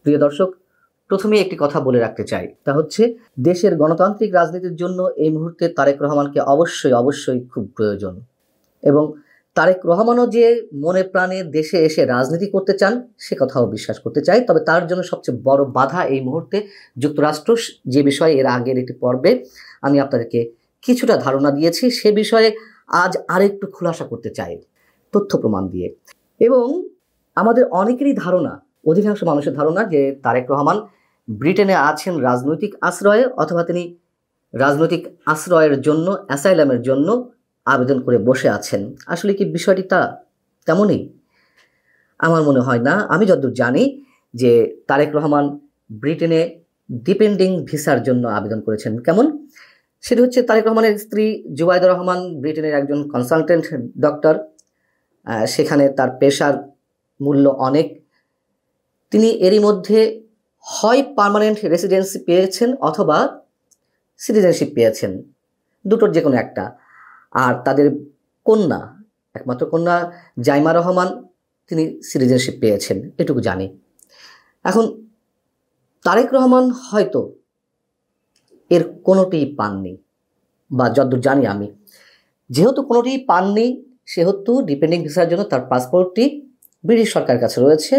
প্রিয় দর্শক, প্রথমে একটি কথা বলে রাখতে চাই, তা হচ্ছে দেশের গণতান্ত্রিক রাজনীতির জন্য এই মুহূর্তে তারেক রহমানকে অবশ্যই খুব প্রয়োজন। এবং তারেক রহমানও যে মনে প্রাণে দেশে এসে রাজনীতি করতে চান সে কথাও বিশ্বাস করতে চাই। তবে তার জন্য সবচেয়ে বড় বাধা এই মুহূর্তে যুক্তরাষ্ট্র, যে বিষয়ে এর আগের একটি পর্বে আমি আপনাদেরকে কিছুটা ধারণা দিয়েছি, সে বিষয়ে আজ আরেকটু খুলাসা করতে চাই তথ্য প্রমাণ দিয়ে। এবং আমাদের অনেকেরই ধারণা, অধিকাংশ মানুষের ধারণা যে তারেক রহমান ব্রিটেনে আছেন রাজনৈতিক আশ্রয়ে, অথবা তিনি রাজনৈতিক আশ্রয়ের জন্য, অ্যাসাইলামের জন্য আবেদন করে বসে আছেন। আসলে কি বিষয়টি তেমনই? আমার মনে হয় না। আমি যতদূর জানি যে তারেক রহমান ব্রিটেনে ডিপেন্ডিং ভিসার জন্য আবেদন করেছেন। কেমন? সেটি হচ্ছে, তারেক রহমানের স্ত্রী জুবাইদা রহমান ব্রিটেনের একজন কনসালটেন্ট ডক্টর। সেখানে তার পেশার মূল্য অনেক। তিনি এরই মধ্যে হয় পার্মানেন্ট রেসিডেন্সি পেয়েছেন অথবা সিটিজেনশিপ পেয়েছেন, দুটোর যে কোনো একটা। আর তাদের কন্যা, একমাত্র কন্যা জাইমা রহমান, তিনি সিটিজেনশিপ পেয়েছেন, এটুকু জানি। এখন তারেক রহমান হয়তো এর কোনোটিই পাননি, বা যতদূর জানি আমি, যেহেতু কোনোটিই পাননি সেহেতু ডিপেন্ডিং ভিসার জন্য তার পাসপোর্টটি ব্রিটিশ সরকারের কাছে রয়েছে।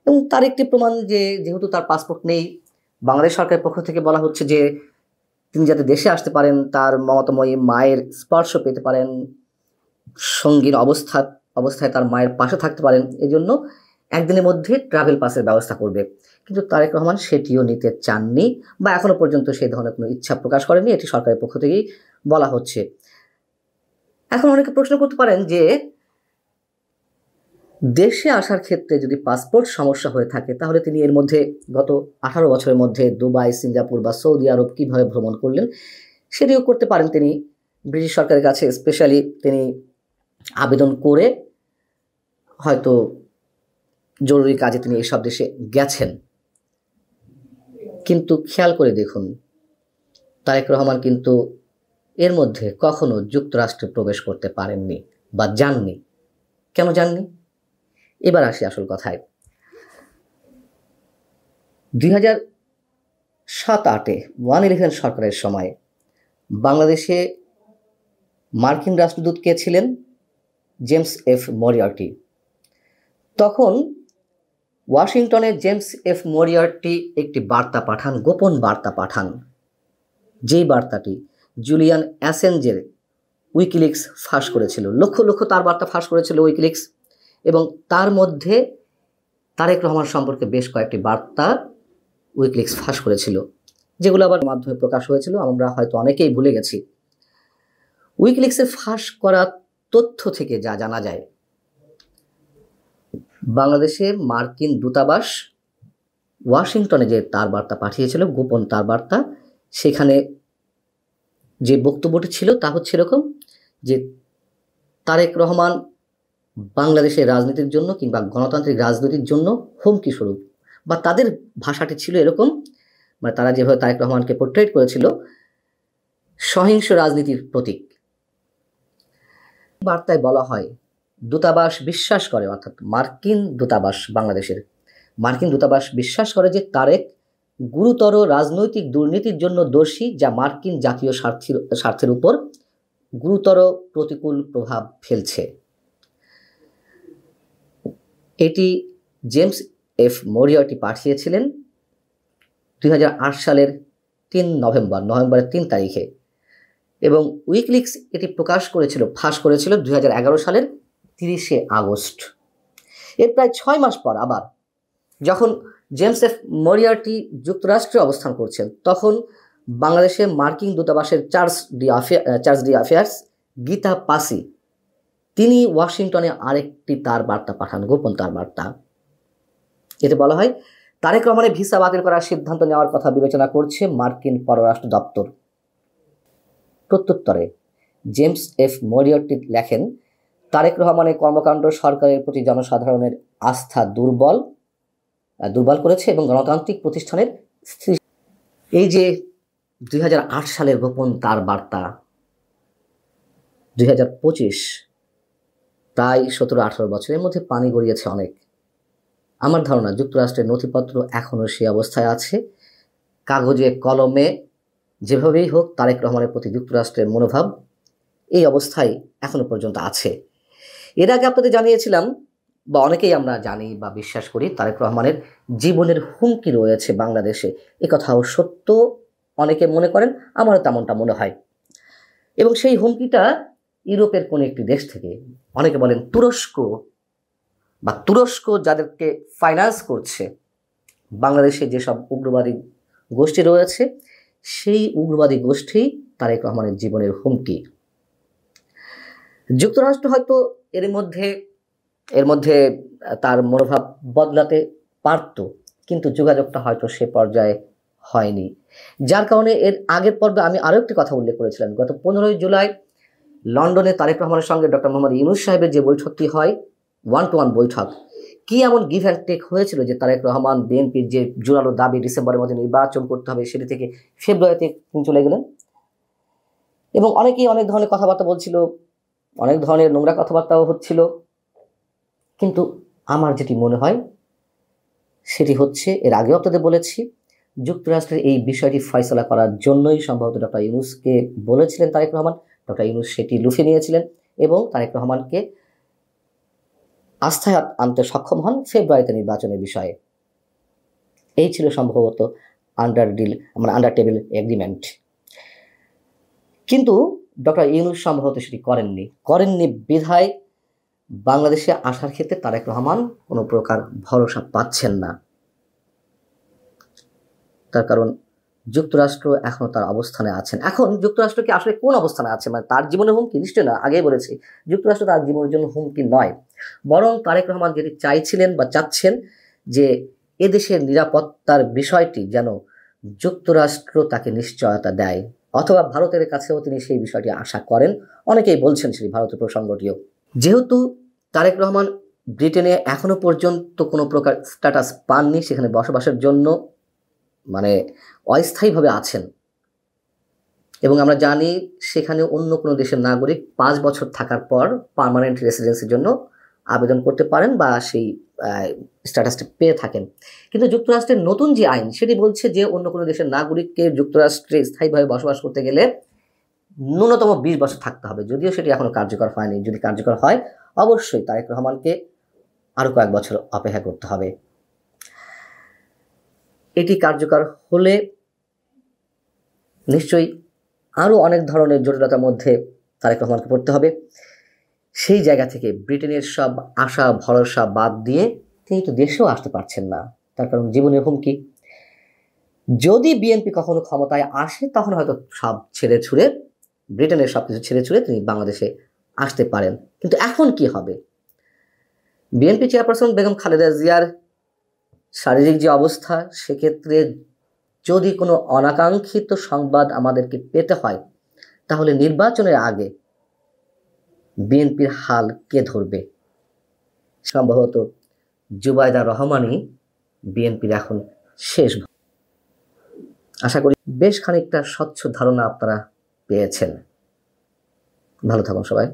এবং তার একটি প্রমাণ যে যেহেতু তার পাসপোর্ট নেই, বাংলাদেশ সরকারের পক্ষ থেকে বলা হচ্ছে যে তিনি যাতে দেশে আসতে পারেন, তার মমতাময়ী মায়ের স্পর্শ পেতে পারেন, সঙ্গীর অবস্থায় তার মায়ের পাশে থাকতে পারেন, এজন্য একদিনের মধ্যে ট্রাভেল পাসের ব্যবস্থা করবে। কিন্তু তারেক রহমান সেটিও নিতে চাননি, বা এখনো পর্যন্ত সেই ধরনের কোনো ইচ্ছা প্রকাশ করেনি। এটি সরকারের পক্ষ থেকেই বলা হচ্ছে। এখন অনেকে প্রশ্ন করতে পারেন যে দেশে আসার ক্ষেত্রে যদি পাসপোর্ট সমস্যা হয়ে থাকে, তাহলে তিনি এর মধ্যে গত 18 বছরের মধ্যে দুবাই, সিঙ্গাপুর বা সৌদি আরব কিভাবে ভ্রমণ করলেন, সেটিও করতে পারেন তিনি। ব্রিটিশ সরকারের কাছে স্পেশালি তিনি আবেদন করে হয়তো জরুরি কাজে তিনি এসব দেশে গেছেন। কিন্তু খেয়াল করে দেখুন, তারেক রহমান কিন্তু এর মধ্যে কখনো যুক্তরাষ্ট্রে প্রবেশ করতে পারেননি বা যাননি। কেন যাননি? এবার আসি আসল কথায়। 2007-08 111 সরকারের সময় বাংলাদেশে মার্কিন রাষ্ট্রদূত কে ছিলেন? James F Moriarty. তখন ওয়াশিংটনে জেমস এফ মরিয়ার্টি একটি বার্তা পাঠান, গোপন বার্তা পাঠান, যেই বার্তাটি জুলিয়ান অ্যাসেঞ্জের উইকিলিক্স ফাঁস করেছিল। লক্ষ লক্ষ তার বার্তা ফাঁস করেছিল উইকিলিক্স, এবং তার মধ্যে তারেক রহমান সম্পর্কে বেশ কয়েকটি বার্তা উইকিলিক্স ফাঁস করেছিল, যেগুলো আবার মাধ্যমে প্রকাশ হয়েছিল, আমরা হয়তো অনেকেই ভুলে গেছি। উইকিলিক্সের ফাঁস করা তথ্য থেকে যা জানা যায়, বাংলাদেশে মার্কিন দূতাবাস ওয়াশিংটনে যে তার বার্তা পাঠিয়েছিল, গোপন তার বার্তা, সেখানে যে বক্তব্যটি ছিল তা হচ্ছে এরকম যে তারেক রহমান বাংলাদেশের রাজনীতির জন্য কিংবা গণতান্ত্রিক রাজনীতির জন্য হুমকি স্বরূপ, বা তাদের ভাষাটি ছিল এরকম, মানে তারা যেভাবে তারেক রহমানকে পোর্ট্রেট করেছিল, সহিংস রাজনীতির প্রতীক। বার্তায় বলা হয় দূতাবাস বিশ্বাস করে, অর্থাৎ মার্কিন দূতাবাস, বাংলাদেশের মার্কিন দূতাবাস বিশ্বাস করে যে তারেক গুরুতর রাজনৈতিক দুর্নীতির জন্য দোষী, যা মার্কিন জাতীয় স্বার্থের উপর গুরুতর প্রতিকূল প্রভাব ফেলছে। এটি জেমস এফ মরিয়ার্টি পাঠিয়েছিলেন 2008 সালের নভেম্বরের 3 তারিখে, এবং উইকিলিক্স এটি ফাঁস করেছিল 2011 সালের 30 আগস্ট। এর প্রায় 6 মাস পর আবার যখন জেমস এফ মরিয়ার্টি যুক্তরাষ্ট্রে অবস্থান করছেন, তখন বাংলাদেশে মার্কিন দূতাবাসের চার্জ ডি অ্যাফেয়ার্স গীতা পাসি, তিনি ওয়াশিংটনে আরেকটি তার বার্তা পাঠান, গোপন তার বার্তা। এতে বলা হয় তারেক রহমানের ভিসা বাতিল করার সিদ্ধান্ত নেওয়ার কথা বিবেচনা করছে মার্কিন পররাষ্ট্র দপ্তর। প্রত্যুত্তরে জেমস এফ মরিয়ার্টি লেখেন, তারেক রহমানের কর্মকাণ্ড সরকারের প্রতি জনসাধারণের আস্থা দুর্বল করেছে এবং গণতান্ত্রিক প্রতিষ্ঠানের। এই যে 2008 সালের গোপন তার বার্তা, 2025, প্রায় 17-18 বছরের মধ্যে পানি গড়িয়েছে অনেক। আমার ধারণা যুক্তরাষ্ট্রের নথিপত্র এখনও সেই অবস্থায় আছে। কাগজে কলমে যেভাবেই হোক তারেক রহমানের প্রতি যুক্তরাষ্ট্রের মনোভাব এই অবস্থায় এখনো পর্যন্ত আছে। এর আগে আপনাদের জানিয়েছিলাম, বা অনেকেই আমরা জানি বা বিশ্বাস করি, তারেক রহমানের জীবনের হুমকি রয়েছে বাংলাদেশে। এ কথাও সত্য, অনেকে মনে করেন, আমারও তেমনটা মনে হয়। এবং সেই হুমকিটা ইউরোপের কোনো একটি দেশ থেকে, অনেকে বলেন তুরস্ক যাদেরকে ফাইন্যান্স করছে বাংলাদেশে যেসব উগ্রবাদী গোষ্ঠী রয়েছে, সেই উগ্রবাদী গোষ্ঠী তারেক রহমানের জীবনের হুমকি। যুক্তরাষ্ট্র হয়তো এর মধ্যে তার মনোভাব বদলাতে পারত, কিন্তু যোগাযোগটা হয়তো সে পর্যায়ে হয়নি। যার কারণে এর আগের পর্বে আমি আরও একটি কথা উল্লেখ করেছিলাম। গত 15ই জুলাই লন্ডনে তারেক রহমানের সঙ্গে ডক্টর মোহাম্মদ ইউনূস সাহেবের যে বৈঠকটি হয়, 1-to-1 বৈঠক, কি এমন গিভ অ্যান্ড টেক হয়েছিল যে তারেক রহমান বিএনপির যে জোরালো দাবি ডিসেম্বরের মধ্যে নির্বাচন করতে হবে, সেটি থেকে ফেব্রুয়ারিতে চলে গেলেন। এবং অনেকেই অনেক ধরনের কথাবার্তা বলছিল, অনেক ধরনের নোংরা কথাবার্তাও হচ্ছিল। কিন্তু আমার যেটি মনে হয় সেটি হচ্ছে, এর আগেও আপনাদের বলেছি, যুক্তরাষ্ট্রের এই বিষয়টি ফয়সলা করার জন্যই সম্ভবত ডক্টর ইউনূসকে বলেছিলেন তারেক রহমান। ডক্টর ইউনূস সেটি লুফে নিয়েছিলেন এবং তারেক রহমানকে আস্থায় আনতে সক্ষম হন ফেব্রুয়ারিতে নির্বাচনের বিষয়ে। এই ছিল সম্ভবত আন্ডার টেবিল এগ্রিমেন্ট। কিন্তু ডক্টর ইউনূস সম্ভবত সেটি করেননি বিধায় বাংলাদেশে আসার ক্ষেত্রে তারেক রহমান কোনো প্রকার ভরসা পাচ্ছেন না। তার কারণ যুক্তরাষ্ট্র এখনো তার অবস্থানে আছেন। এখন যুক্তরাষ্ট্রকে আসলে কোন অবস্থানে আছে, মানে তার জীবনের হুমকি নিশ্চয় না। আগেই বলেছি, যুক্তরাষ্ট্র তার জীবনের জন্য হুমকি নয়, বরং তারেক রহমান যেটি চাইছিলেন বা চাচ্ছেন যে এদেশের নিরাপত্তার বিষয়টি যেন যুক্তরাষ্ট্র তাকে নিশ্চয়তা দেয়, অথবা ভারতের কাছেও তিনি সেই বিষয়টি আশা করেন। অনেকেই বলছেন সেই ভারতের প্রসঙ্গটিও। যেহেতু তারেক রহমান ব্রিটেনে এখনো পর্যন্ত কোনো প্রকার স্ট্যাটাস পাননি, সেখানে বসবাসের জন্য মানে অস্থায়ীভাবে আছেন, এবং আমরা জানি সেখানে অন্য কোনো দেশের নাগরিক 5 বছর থাকার পর পার্মানেন্ট রেসিডেন্সির জন্য আবেদন করতে পারেন বা সেই স্ট্যাটাসটি পেয়ে থাকেন। কিন্তু যুক্তরাষ্ট্রের নতুন যে আইন সেটি বলছে যে অন্য কোনো দেশের নাগরিককে যুক্তরাষ্ট্রে স্থায়ীভাবে বসবাস করতে গেলে ন্যূনতম 20 বছর থাকতে হবে। যদিও সেটি এখনো কার্যকর হয়নি। যদি কার্যকর হয়, অবশ্যই তারেক রহমানকে আরও কয়েক বছর অপেক্ষা করতে হবে। এটি কার্যকর হলে নিশ্চয়ই আরও অনেক ধরনের জটিলতার মধ্যে তারেক রহমানকে পড়তে হবে। সেই জায়গা থেকে ব্রিটেনের সব আশা ভরসা বাদ দিয়ে তিনি তো দেশেও আসতে পারছেন না, তার কারণ জীবনের হুমকি। যদি বিএনপি কখনো ক্ষমতায় আসে, তখন হয়তো সব ছেড়ে ছুড়ে, ব্রিটেনের সব কিছু ছেড়ে ছুড়ে তিনি বাংলাদেশে আসতে পারেন। কিন্তু এখন কি হবে? বিএনপি চেয়ারপারসন বেগম খালেদা জিয়ার শারীরিক যে অবস্থা, সেক্ষেত্রে যদি কোনো অনাকাঙ্ক্ষিত সংবাদ আমাদেরকে পেতে হয়, তাহলে নির্বাচনের আগে বিএনপির হাল কে ধরবে? সম্ভবত জুবাইদা রহমানই বিএনপির এখন শেষ। আশা করি বেশ খানিকটা স্বচ্ছ ধারণা আপনারা পেয়েছেন। ভালো থাকুন সবাই।